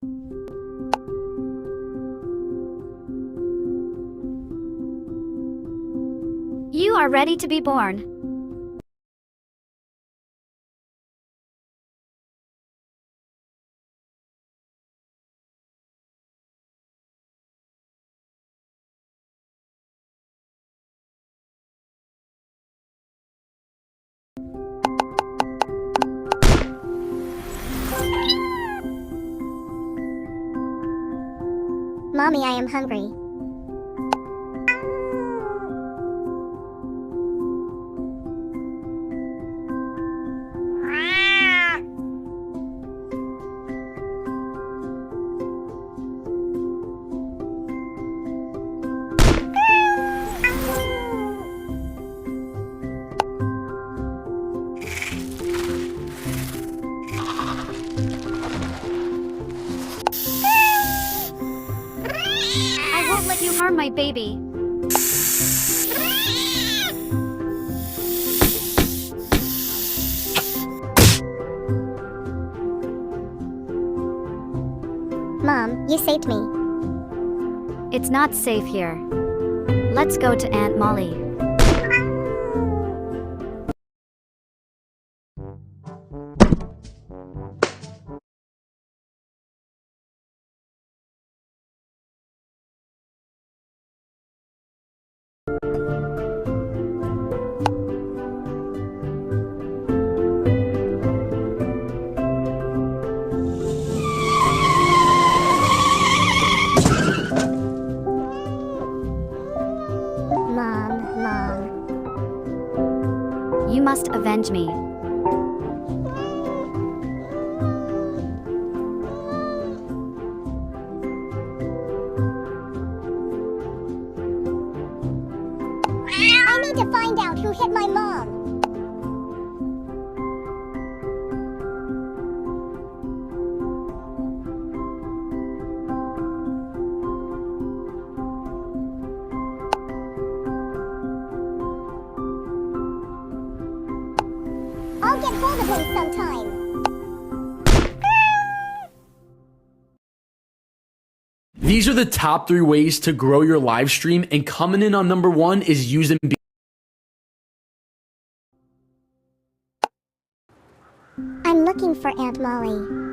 You are ready to be born. Mommy, I am hungry. I won't let you harm my baby. Mom, you saved me. It's not safe here. Let's go to Aunt Molly. Mom. You must avenge me. I need to find out who hit my mom. I'll get hold of him sometime. These are the top 3 ways to grow your live stream, and coming in on number 1 is using I'm looking for Aunt Molly.